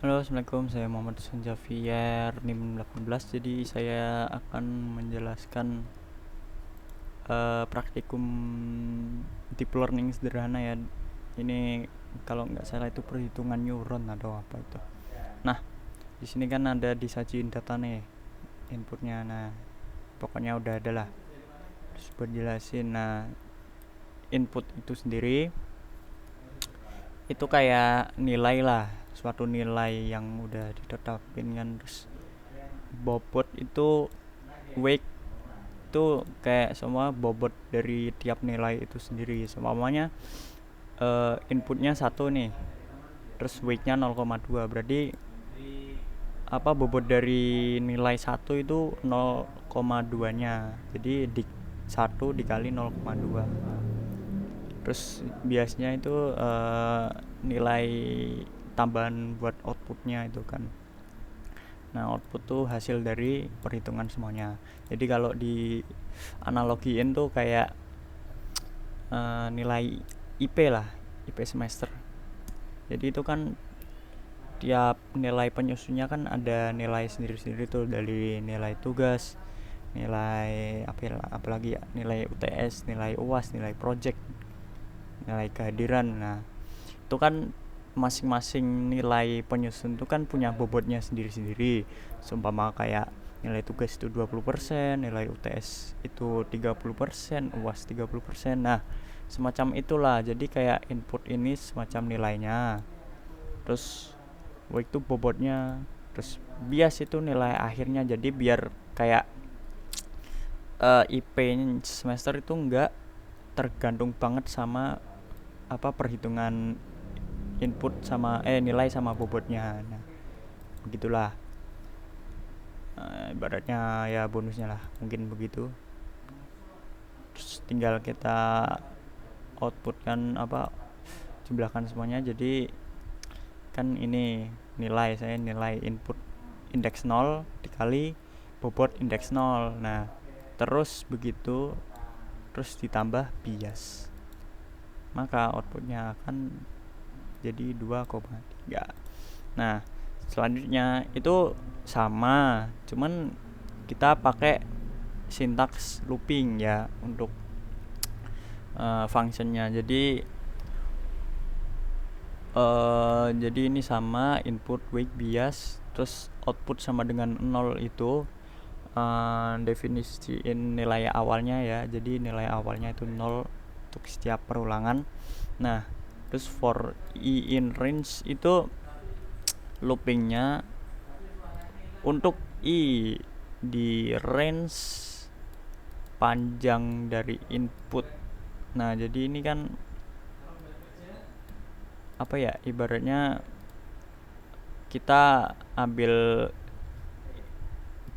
Halo, assalamualaikum. Saya Muhammad Javier NIM 18. Jadi saya akan menjelaskan praktikum deep learning sederhana ya. Ini kalau nggak salah itu perhitungan neuron atau apa itu. Nah, di sini kan ada disajiin data nih, inputnya. Nah, pokoknya udah ada lah. Terus buat jelasin, nah input itu sendiri itu kayak nilai lah, suatu nilai yang udah ditetapin kan. Terus bobot itu weight itu kayak semua bobot dari tiap nilai itu sendiri. Semuanya inputnya 1 nih, terus weightnya 0,2, berarti apa bobot dari nilai 1 itu 0,2 nya, jadi 1 dikali 0,2. Terus biasanya itu nilai tambahan buat outputnya itu kan. Nah, output tuh hasil dari perhitungan semuanya. Jadi kalau di analogiin tuh kayak nilai IP lah, IP semester. Jadi itu kan tiap nilai penyusunnya kan ada nilai sendiri-sendiri tuh, dari nilai tugas, nilai apalagi ya, nilai UTS, nilai UAS, nilai project, nilai kehadiran. Nah, itu kan masing-masing nilai penyusun itu kan punya bobotnya sendiri-sendiri. Seumpama kayak nilai tugas itu 20%, nilai UTS itu 30%, UAS 30%. Nah, semacam itulah. Jadi kayak input ini semacam nilainya. Terus weight itu bobotnya. Terus bias itu nilai akhirnya. Jadi biar kayak IP semester itu enggak tergantung banget sama apa perhitungan input sama nilai sama bobotnya. Nah, begitulah. Ibaratnya ya bonusnya lah, mungkin begitu. Terus tinggal kita outputkan apa, jumlahkan semuanya. Jadi kan ini nilai, saya nilai input indeks 0 dikali bobot indeks 0. Nah, terus begitu, terus ditambah bias, maka outputnya akan jadi 2,3. Nah, selanjutnya itu sama, cuman kita pakai sintaks looping ya untuk functionnya. Jadi ini sama, input weight bias, terus output sama dengan 0 itu definisiin nilai awalnya ya. Jadi nilai awalnya itu 0 untuk setiap perulangan. Nah, terus for i in range itu loopingnya untuk i di range panjang dari input. Nah, jadi ini kan apa ya, ibaratnya kita ambil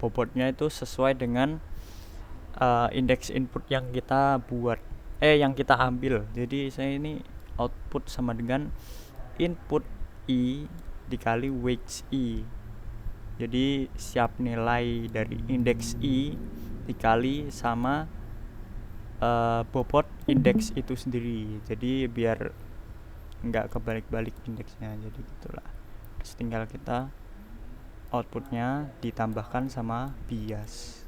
bobotnya itu sesuai dengan indeks input yang kita buat, yang kita ambil. Jadi saya ini output sama dengan input i dikali weight i. Jadi setiap nilai dari indeks i dikali sama bobot indeks itu sendiri. Jadi biar nggak kebalik-balik indeksnya, jadi gitulah. Terus tinggal kita outputnya ditambahkan sama bias.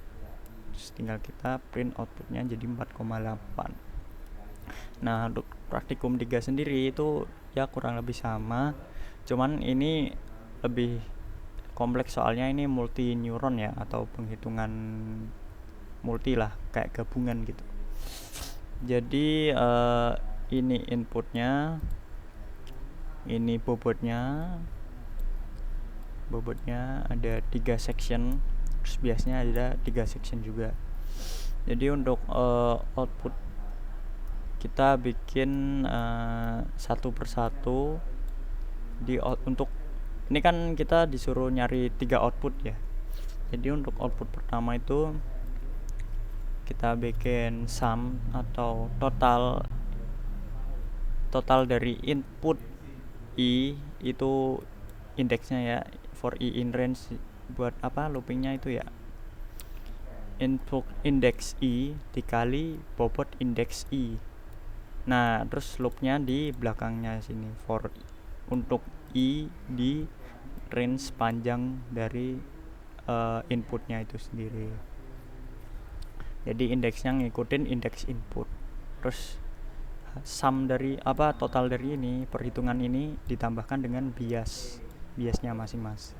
Terus tinggal kita print outputnya jadi 4,8. Nah, untuk praktikum 3 sendiri itu ya kurang lebih sama, cuman ini lebih kompleks soalnya ini multi neuron ya, atau penghitungan multi lah, kayak gabungan gitu. Jadi ini inputnya, ini bobotnya ada 3 section, terus biasanya ada 3 section juga. Jadi untuk output kita bikin satu persatu untuk ini kan kita disuruh nyari 3 output ya. Jadi untuk output pertama itu kita bikin sum atau total dari input i itu indeksnya ya, for i in range. Buat apa loopingnya itu ya, input indeks i dikali bobot indeks i. Nah, terus loopnya di belakangnya sini, for untuk i di range panjang dari inputnya itu sendiri. Jadi indeksnya ngikutin indeks input. Terus sum dari total dari ini, perhitungan ini ditambahkan dengan biasnya masing-masing.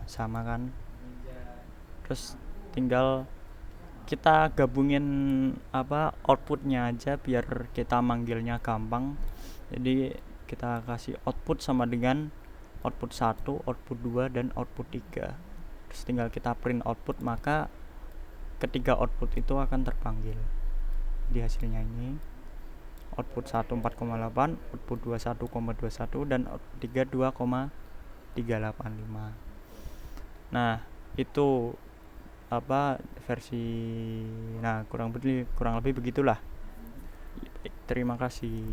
Sama kan? Terus tinggal kita gabungin outputnya aja biar kita manggilnya gampang. Jadi kita kasih output sama dengan output 1, output 2, dan output 3. Terus tinggal kita print output, maka ketiga output itu akan terpanggil di hasilnya ini. Output 1 4,8, output 2 1,21, dan output 3 2,385. Nah, itu versi, kurang lebih begitulah. Terima kasih.